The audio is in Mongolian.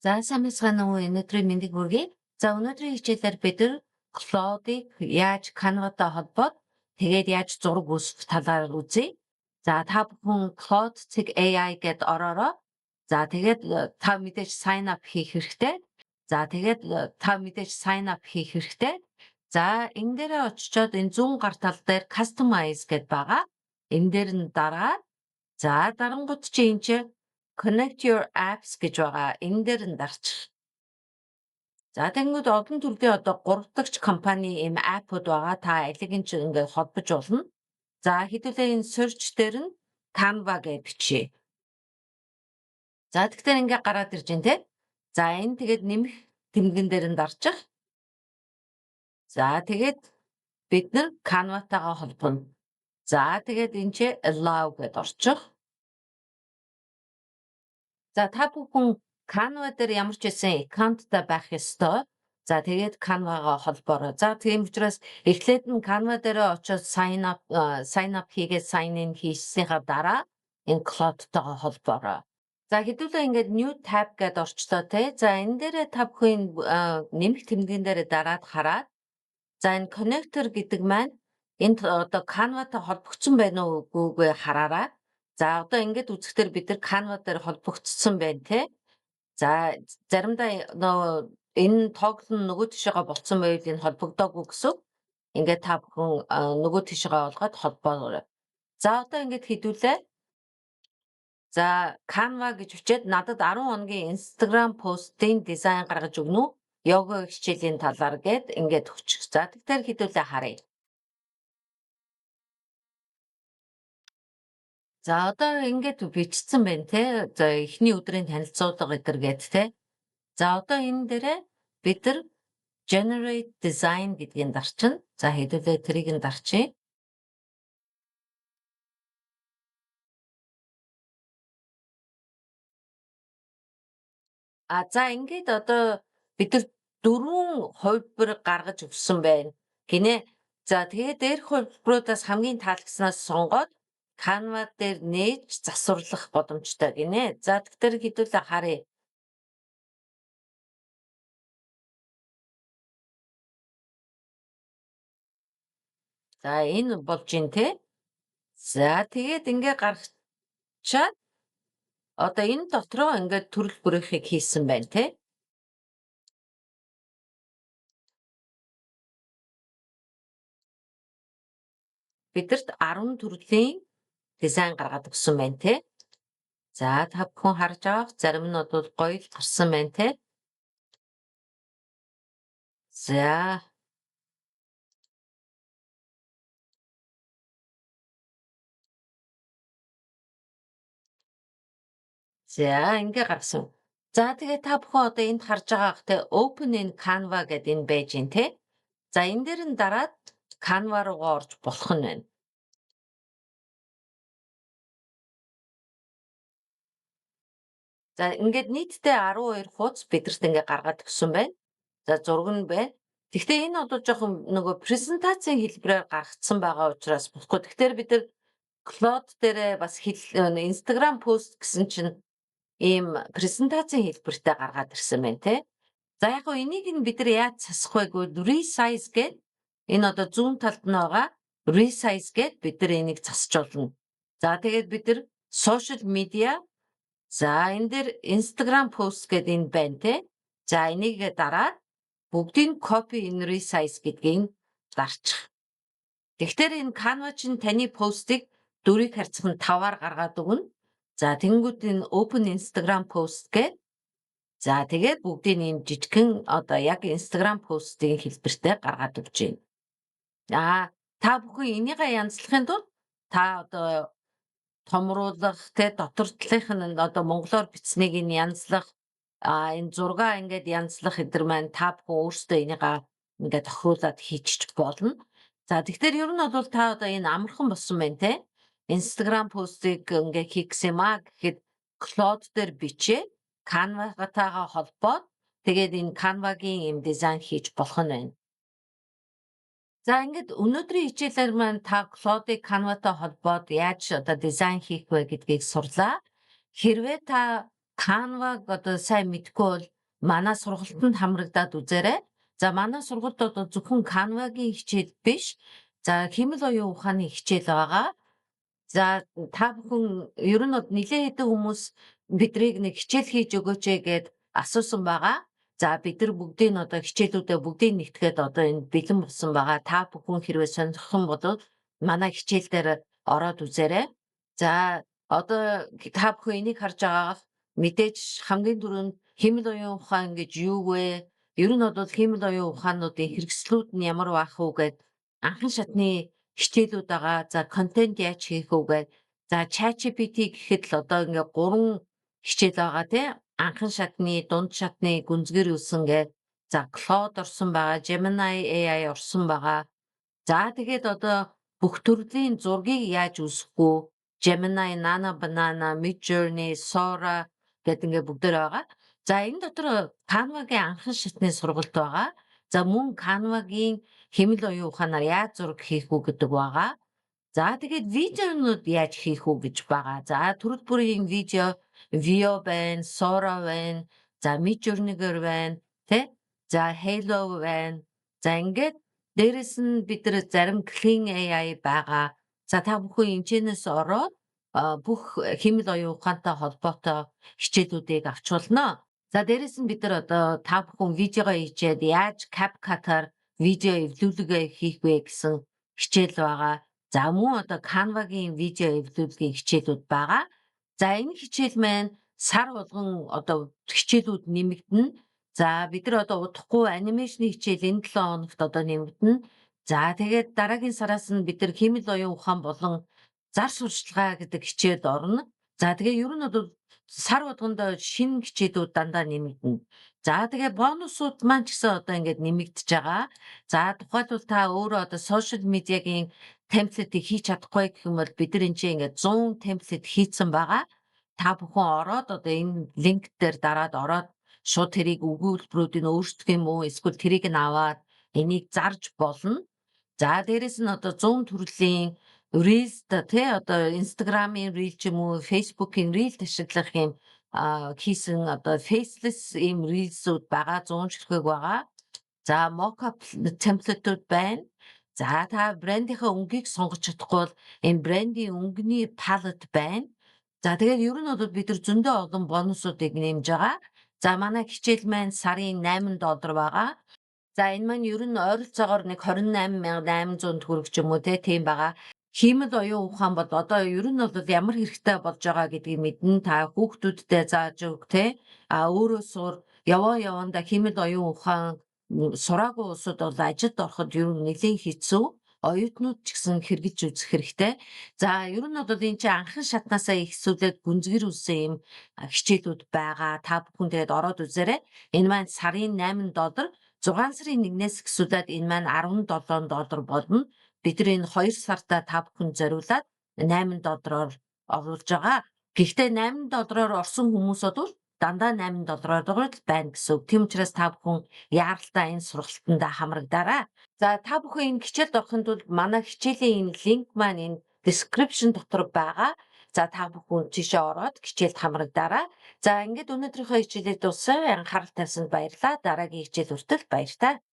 За сайн мэцгаана уу өнөөдрийн мэндийг хүргэе. За өнөөдрийн хичээлээр бид нар Claude-ыг яаж Canva-тай холбоод тэгээд яаж зураг үүсгэх талаар үзье. За та бүхэн Claude.ai гэд ороорой. За тэгээд та мэдээж sign up хийх хэрэгтэй. За тэгээд та мэдээж sign up хийх хэрэгтэй. За энэ дээрээ очичоод энэ зүүн гар тал дээр customize гэд байгаа. Энэ дээр нь дараад за дарангууд чи энэ чи Connect your apps гэж байгаа. Энэ дээр нь дарчих. За тэгэнгүүт олон төрлийн одоо 3 дахь компани ийм аппуд байгаа. Та алиг нь ч ингээд холбож болно. За хэдүүлээ энэ search дээр нь Canva гэж бичье. За тэгэхээр ингээд гараад ирж байна те. За энэ тэгээд нэмэх тэмдгэн дээр нь дарчих. За тэгээд бид нар Canva-тайгаа холбоно. За тэгээд энэ чи allow гэдээ орчих. За та бүхэн Canva дээр ямар ч байсан аккаунттай байх ёстой. За тэгээд Canva-гаа холбоорой. За тийм учраас эхлээд нь Canva дээрээ очиод sign up хийгээд sign in хийснийхаа дараа энэ Claude-тойгоо холбоорой. За хэдүүлээ ингээд new tab гэдээ орчлоо те. За энэ дээрээ та бүхэн нэмэх тэмдгэн дээр дараад хараад за энэ connector гэдэг маань энд одоо Canva-тай холбогдсон байна уу үгүй хараарай. За одоо ингээд үзэхдээ бид нар Canva дээр холбогдсон байна те. За заримдаа нөгөө энэ тоглол нь нөгөө тишээгээ болцсон байвал энэ холбогдоогүй гэсэн. Ингээд та бүхэн нөгөө тишээгээ олгоод холбоорой. За одоо ингээд хэдүүлээ. За Canva гэж бичээд надад 10 хоногийн Instagram пост-ийн дизайн гаргаж өгнө үү? Йога хичээлийн талаар гээд ингээд өччих. За тэгэхээр хэдүүлээ харъя. За одоо ингээд бичсэн байна те. За эхний өдрийн танилцуулга гэдэргээд те. За одоо энэ дээрээ бид нар generate design гэдгийг дарчна. За хэдүүлээ тэрийг нь дарчия. За ингээд одоо бид нар 4 хувилбар гаргаж өгсөн байна. Гинэ. За тэгээд дээрх хувилбаруудаас хамгийн таалагдсанаас сонгоод Canva дээр нээж засварлах боломжтой гинэ. За тэгэхээр хэдүүлээ харъя. За энэ болж ин те. За тэгээд ингээ гаргачаад одоо энэ дотроо ингээд төрөл бүрийнхийг хийсэн байна те. Бидэрт 10 төрлийн дизайн гаргаад өгсөн байна те. За та бүхэн харж байгаа зарим нь бол гоё л гарсан байна те. За ингээ гарсан. За тэгээ та бүхэн одоо энд харж байгаах те open in Canva гэдэг энэ байж гин те. За энэ дээр нь дараад Canva руугаа орж болох нь байна. За ингээд нийтдээ 12 хуудас бидэрт ингээ гаргаад өгсөн байна. За зураг нь байна. Гэхдээ энэ бол жоохон нөгөө презентацийн хэлбэрээр гаргацсан байгаа учраас болохгүй. Тэгэхээр бид нар Claude дээр бас Instagram пост гэсэн чинь ийм презентацийн хэлбэртэй гаргаад ирсэн байна те. За яг гоо энийг нь бид нар яаж засах вэ гэвэл resize гэдэг энэ одоо зүүн талд нь байгаа resize гэдэг бид нар энийг засч болно. За тэгээд бид нар social media за энэ дээр Instagram post гэдэг энэ байна те. За энийг дараад бүгдийг copy in resize гэдгийг дарчих. Тэгэхээр энэ Canva чинь таны постыг 4-ийг харьцах нь 5-аар гаргаад өгнө. За тэгэнгүүт энэ open Instagram post гэдэг. За тэгээд бүгдийг ийм жижигхэн одоо яг Instagram постын хэлбэртэй гаргаад өгч байна. Та бүхэн энийгээ янзлахын тулд та одоо томруулах те дотор талынх нь одоо монголоор бичснийг нь янзлах энэ зургаа ингээд янзлах эдэр маань та бүхэн өөрсдөө энийгээ ингээд тохируулаад хийчих болно. За тэгэхээр ер нь бол та одоо энэ амархан болсон байна те. Instagram постыг ингээ хийх гэсэн юм аа гэхэд Claude дээр бичээ Canva-тайгаа холбоод тэгээд энэ Canva-гийн юм дизайн хийж болох нь байна. За ингээд өнөөдрийн хичээлээр маань та Claude-ыг Canva-тай холбоод яаж одоо дизайн хийх вэ гэдгийг сурлаа. Хэрвээ та Canva-г одоо сайн мэдгүй бол манай сургалтанд хамрагдаад үзээрэй. За манай сургуульд одоо зөвхөн Canva-гийн хичээл биш. За хэмэл оюун ухааны хичээл байгаа. За та бүхэн ер нь бол нэлээд хэдэн хүмүүс бидрийг нэг хичээл хийж өгөөч ээ гэд асуусан байгаа. За бид нар бүгдийг нь одоо хичээлүүдээ бүгдийг нэгтгээд одоо энэ бэлэн болсон байгаа. Та бүхэн хэрвээ сонирхсан бол манай хичээл дээр ороод үзээрэй. За одоо та бүхэн энийг харж байгаа мэдээж хамгийн түрүүнд хэмэл оюун ухаан гэж юу вэ? Ер нь бол хэмэл оюун ухаануудын хэрэгслүүд нь ямар байх вэ гэд анхан шатны хичээлүүд байгаа. За контент яаж хийх вэ гэд. За ChatGPT гэхэд л одоо ингээ 3 хичээл байгаа тий. Анхан шатны, дунд шатны, гүнзгэр үсэн гэд. За Claude орсон байгаа, Gemini AI орсон байгаа. За тэгээд одоо бүх төрлийн зургийг яаж үүсгэх вэ? Gemini, Nana Banana, Midjourney, Sora гэдэг ингээ бүгдээр байгаа. За энэ дотор Canva-гийн анхан шатны сургалт байгаа. За мөн Canva-гийн хэмэл оюун ухаанаар яаж зураг хийх үү гэдэг байгаа. За тэгээд видеонууд яаж хийх үү гэж байгаа. За төрөл бүрийн видео, Veo байна, Sora байна, за Midjourney-гэр байна, тэ? За Halo байна. За ингээд дээрэс нь бид нар зарим Clean AI байгаа. За та бүхэн энэчнээс ороод бүх хэмэл оюун ухаантай холбоотой хичээлүүдийг авч болно. За дээрэс нь бид нар одоо та бүхэн видеогоо хийчээд яаж CapCut-аар видео эвлүүлгээ хийх вэ гэсэн хичээл байгаа. За мөн одоо Canva-гийн видео эвлүүлгийн хичээлүүд байгаа. За энэ хичээл маань сар болгон одоо хичээлүүд нэмэгдэнэ. За бид нар одоо удахгүй анимашны хичээл энэ 7 хоногт одоо нэмэгдэнэ. За тэгээд дараагийн сараас нь бид нар хэмэл оюун ухаан болон зар сурталчилгаа гэдэг хичээлд орно. За тэгээ ер нь бол сар болгонд шинэ хичээлүүд дандаа нэмэгдэнэ. За тэгээ бонусууд маань ч гэсэн одоо ингээд нэмэгдэж байгаа. За тухайлбал та өөрөө одоо сошиал медиагийн темплетийг хийж чадахгүй гэх юм бол бид нар энэ чинь ингээд 100 темплет хийцэн байгаа. Та бүхэн ороод одоо энэ линк дээр дараад ороод шууд тэрийг өгүүлбэрүүдийг өөрсдөх юм уу эсвэл тэрийг нь аваад энийг зарж болно. За дээрэс нь одоо 100 төрлийн Reels тий одоо Instagram-ийн Reel ч юм уу, Facebook-ийн Reel ашиглах юм хийсэн одоо faceless ийм Reels-үүд байгаа 100 ширхэг байгаа. За mock-up template-үүд байна. За та брендийнхаа өнгийг сонгож чадахгүй бол энэ брендийн өнгөний palette байна. За тэгээд ер нь бол бид нар зөндөө олон бонусуудыг нэмж байгаа. За манай хичээл маань сарын $8 байгаа. За энэ маань ер нь ойролцоогоор нэг 28,800 төгрөг ч юм уу тийм байгаа. Хэмэл оюун ухаан бол одоо ер нь бол ямар хэрэгтэй болж байгаа гэдгийг мэднэ. Та хүүхдүүдтэй зааж өг те. Өөрөө сур яванда хэмэл оюун ухаан сураагүй улсууд бол ажилд ороход ер нь нэлийн хэцүү. Оюутнууд ч гэсэн хэрэгжилж үзэх хэрэгтэй. За ер нь бол энэ чинь анхан шатнаасаа ихсүүлээд гүнзгэр үсэн юм хичээлүүд байгаа. Та бүхэн тэгээд ороод үзээрэй. Энэ маань сарын $8, 6 сарын 1-ээс ихсүүлээд энэ маань $17 болно. Бид нар энэ 2 сартаа та бүхэнд зориулаад $8-оор оруулж байгаа. Гэхдээ $8-оор орсон хүмүүс бол дандаа $8-оор л байна гэсэн үг. Тийм учраас та бүхэн яаралтай энэ сургалтанд хамрагдаарай. За та бүхэн энэ хичээлд орохын тулд манай хичээлийн энэ линк маань энэ description дотор байгаа. За та бүхэн тийшээ ороод хичээлд хамрагдаарай. За ингээд өнөөдрийнхөө хичээлийг дуусгая. Анхаарал тавьсанд баярлалаа. Дараагийн хичээл хүртэл баяртай.